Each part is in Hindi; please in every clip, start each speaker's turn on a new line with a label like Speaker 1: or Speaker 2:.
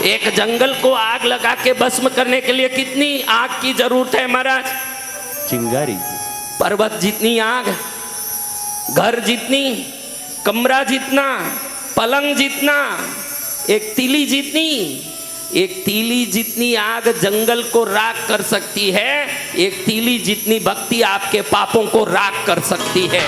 Speaker 1: एक जंगल को आग लगा के भस्म करने के लिए कितनी आग की जरूरत है महाराज?
Speaker 2: चिंगारी।
Speaker 1: पर्वत जितनी आग, घर जितनी, कमरा जितना, पलंग जितना, एक तीली जितनी आग जंगल को राख कर सकती है, एक तीली जितनी भक्ति आपके पापों को राख कर सकती है।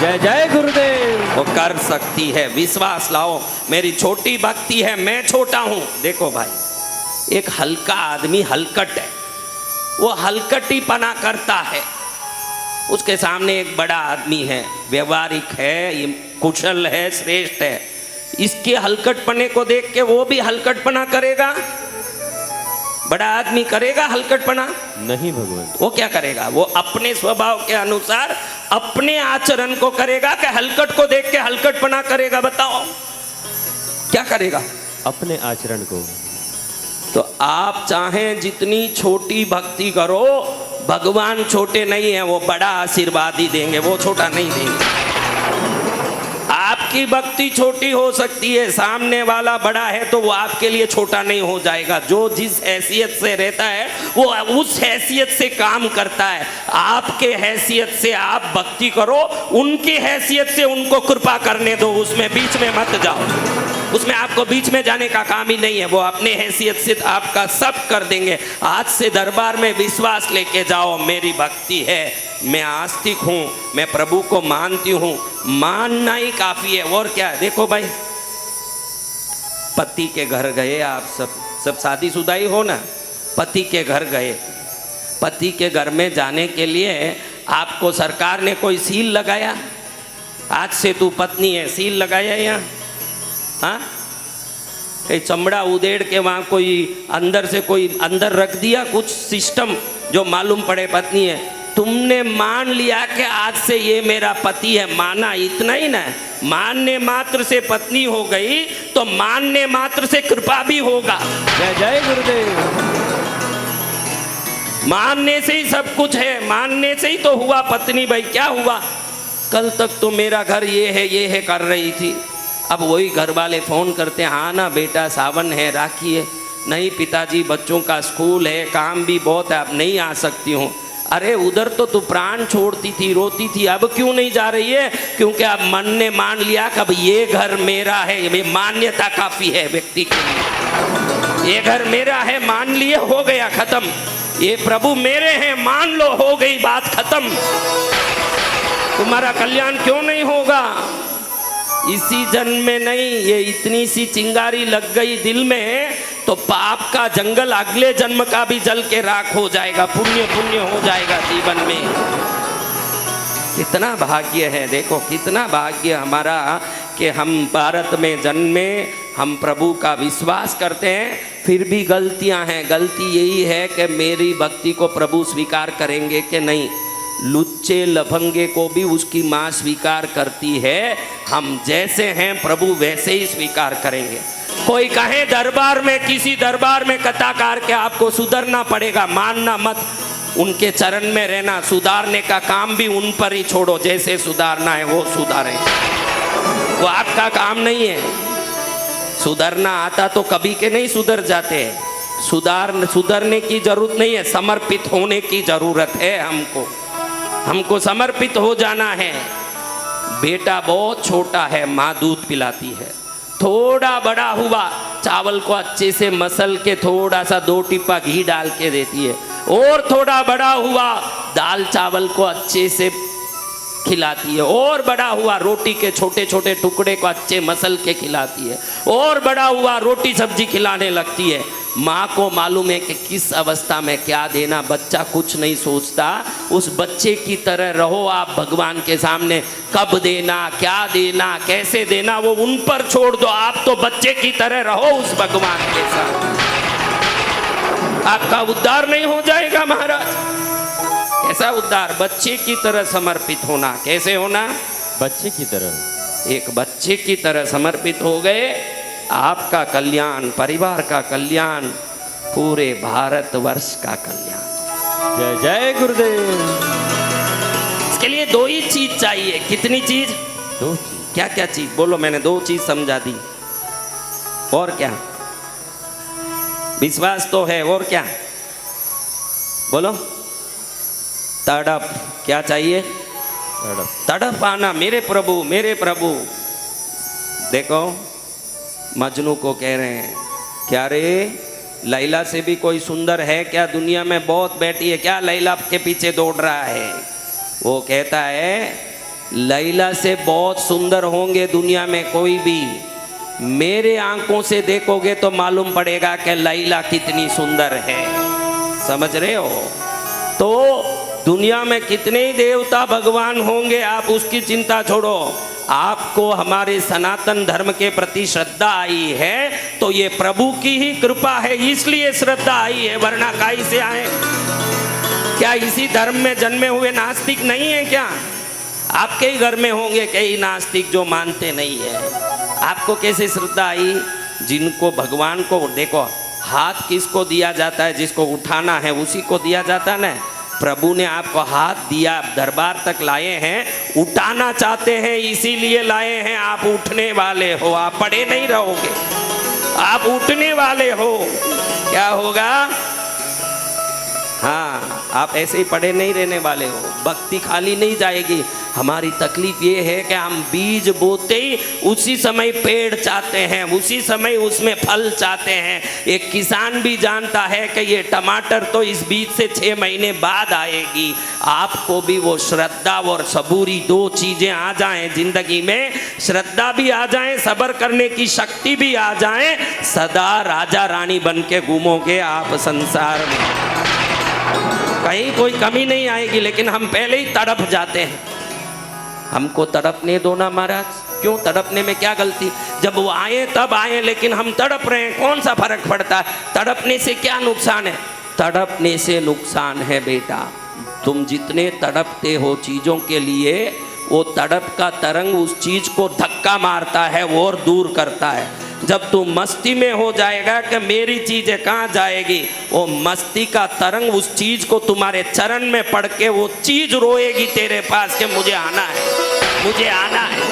Speaker 2: जय जय गुरुदेव।
Speaker 1: वो कर सकती है, विश्वास लाओ। मेरी छोटी भक्ति है, मैं छोटा हूं। देखो भाई, एक हल्का आदमी हलकट है, वो हलकटी पना करता है। उसके सामने एक बड़ा आदमी है, व्यवहारिक है, ये कुशल है, श्रेष्ठ है। इसके हलकटपने को देख के वो भी हलकटपना करेगा? बड़ा आदमी करेगा हलकटपना? नहीं भगवान। वो क्या करेगा? वो अपने स्वभाव के अनुसार अपने आचरण को करेगा कि हलकट को देख के हलकटपना करेगा? बताओ क्या करेगा?
Speaker 2: अपने आचरण को।
Speaker 1: तो आप चाहें जितनी छोटी भक्ति करो, भगवान छोटे नहीं है, वो बड़ा आशीर्वाद ही देंगे, वो छोटा नहीं देंगे। आपकी भक्ति छोटी हो सकती है, सामने वाला बड़ा है तो वो आपके लिए छोटा नहीं हो जाएगा। जो जिस हैसियत से रहता है वो उस हैसियत से काम करता है। आपके हैसियत से आप भक्ति करो, उनकी हैसियत से उनको कृपा करने दो, उसमें बीच में मत जाओ। उसमें आपको बीच में जाने का काम ही नहीं है, वो अपने हैसियत से आपका सब कर देंगे। आज से दरबार में विश्वास लेके जाओ, मेरी भक्ति है, मैं आस्तिक हूँ, मैं प्रभु को मानती हूँ। मानना ही काफी है, और क्या है? देखो भाई, पति के घर गए आप, सब शादीशुदा ही हो ना, पति के घर गए। पति के घर में जाने के लिए आपको सरकार ने कोई सील लगाया? आज से तू पत्नी है, सील लगाया यहाँ? हाँ, चमड़ा उदेड़ के वहाँ कोई अंदर से कोई अंदर रख दिया कुछ सिस्टम जो मालूम पड़े पत्नी है? तुमने मान लिया कि आज से ये मेरा पति है, माना, इतना ही ना। मानने मात्र से पत्नी हो गई तो मानने मात्र से कृपा भी होगा।
Speaker 2: जय जय गुरुदेव।
Speaker 1: मानने से ही सब कुछ है, मानने से ही तो हुआ पत्नी। भाई क्या हुआ? कल तक तो मेरा घर ये है कर रही थी, अब वही घर वाले फोन करते हैं, हाँ ना बेटा सावन है, राखी है। नहीं पिताजी, बच्चों का स्कूल है, काम भी बहुत है, अब नहीं आ सकती हूँ। अरे उधर तो तू प्राण छोड़ती थी, रोती थी, अब क्यों नहीं जा रही है? क्योंकि अब मन ने मान लिया कि अब ये घर मेरा है। ये मान्यता काफी है व्यक्ति के लिए। ये घर मेरा है, मान लिए, हो गया खत्म। ये प्रभु मेरे हैं, मान लो, हो गई बात खत्म। तुम्हारा कल्याण क्यों नहीं होगा? इसी जन्म में नहीं, ये इतनी सी चिंगारी लग गई दिल में तो पाप का जंगल अगले जन्म का भी जल के राख हो जाएगा, पुण्य पुण्य हो जाएगा जीवन में। कितना भाग्य है, देखो कितना भाग्य हमारा कि हम भारत में जन्मे, हम प्रभु का विश्वास करते हैं, फिर भी गलतियां हैं। गलती यही है कि मेरी भक्ति को प्रभु स्वीकार करेंगे कि नहीं। लुच्चे लफंगे को भी उसकी माँ स्वीकार करती है। हम जैसे हैं प्रभु वैसे ही स्वीकार करेंगे। कोई कहे दरबार में, किसी दरबार में कथाकार के आपको सुधरना पड़ेगा, मानना मत, उनके चरण में रहना। सुधारने का काम भी उन पर ही छोड़ो, जैसे सुधारना है वो सुधारें, वो आपका काम नहीं है। सुधरना आता तो कभी के नहीं सुधर जाते। सुधरने की जरूरत नहीं है, समर्पित होने की जरूरत है। हमको समर्पित हो जाना है। बेटा बहुत छोटा है, माँ दूध पिलाती है, थोड़ा बड़ा हुआ चावल को अच्छे से मसल के थोड़ा सा 2 टिप्पा घी डाल के देती है, और थोड़ा बड़ा हुआ दाल चावल को अच्छे से खिलाती है, और बड़ा हुआ रोटी के छोटे छोटे टुकड़े को अच्छे मसल के खिलाती है, और बड़ा हुआ रोटी सब्जी खिलाने लगती है। माँ को मालूम है कि किस अवस्था में क्या देना। बच्चा कुछ नहीं सोचता, उस बच्चे की तरह रहो आप भगवान के सामने। कब देना, क्या देना, कैसे देना, वो उन पर छोड़ दो। आप तो बच्चे की तरह रहो उस भगवान के साथ। आपका उद्धार नहीं हो जाएगा महाराज। कैसा उद्धार? बच्चे की तरह समर्पित होना। कैसे होना?
Speaker 2: बच्चे की तरह।
Speaker 1: एक बच्चे की तरह समर्पित हो गए, आपका कल्याण, परिवार का कल्याण, पूरे भारतवर्ष का कल्याण।
Speaker 2: जय जय गुरुदेव।
Speaker 1: इसके लिए 2 ही चीज चाहिए। कितनी चीज?
Speaker 2: 2 चीज।
Speaker 1: क्या क्या चीज? बोलो, मैंने 2 चीज समझा दी। और क्या? विश्वास तो है, और क्या बोलो? तड़प, क्या चाहिए? तड़प आना, मेरे प्रभु मेरे प्रभु। देखो मजनू को कह रहे हैं, क्या रे लैला से भी कोई सुंदर है क्या दुनिया में? बहुत बैठी है क्या लैला के पीछे दौड़ रहा है? वो कहता है लैला से बहुत सुंदर होंगे दुनिया में कोई भी, मेरे आंखों से देखोगे तो मालूम पड़ेगा कि लैला कितनी सुंदर है। समझ रहे हो? तो दुनिया में कितने ही देवता भगवान होंगे, आप उसकी चिंता छोड़ो। आपको हमारे सनातन धर्म के प्रति श्रद्धा आई है तो ये प्रभु की ही कृपा है, इसलिए श्रद्धा आई है, वरना काहे से आए? क्या इसी धर्म में जन्मे हुए नास्तिक नहीं है क्या? आपके ही घर में होंगे कई नास्तिक जो मानते नहीं है। आपको कैसे श्रद्धा आई? जिनको भगवान को देखो, हाथ किसको दिया जाता है? जिसको उठाना है उसी को दिया जाता है ना। प्रभु ने आपको हाथ दिया, आप दरबार तक लाए हैं, उठाना चाहते हैं इसीलिए लाए हैं। आप उठने वाले हो, आप पड़े नहीं रहोगे, आप उठने वाले हो। क्या होगा? हाँ, आप ऐसे ही पड़े नहीं रहने वाले हो। भक्ति खाली नहीं जाएगी। हमारी तकलीफ ये है कि हम बीज बोते ही उसी समय पेड़ चाहते हैं, उसी समय उसमें फल चाहते हैं। एक किसान भी जानता है कि ये टमाटर तो इस बीज से 6 महीने बाद आएगी। आपको भी वो श्रद्धा और सबूरी, 2 चीजें आ जाएं जिंदगी में, श्रद्धा भी आ जाए, सब्र करने की शक्ति भी आ जाए, सदा राजा रानी बन के घूमोगे आप संसार में, कहीं कोई कमी नहीं आएगी। लेकिन हम पहले ही तड़प जाते हैं। हमको तड़पने दो ना महाराज। क्यों तड़पने में क्या गलती? जब वो आए तब आए, लेकिन हम तड़प रहे हैं, कौन सा फर्क पड़ता है? तड़पने से क्या नुकसान है? तड़पने से नुकसान है बेटा, तुम जितने तड़पते हो चीज़ों के लिए, वो तड़प का तरंग उस चीज़ को धक्का मारता है और दूर करता है। जब तू मस्ती में हो जाएगा कि मेरी चीज़ें कहाँ जाएगी, वो मस्ती का तरंग उस चीज़ को तुम्हारे चरण में पड़ के वो चीज़ रोएगी तेरे पास कि मुझे आना है, मुझे आना है।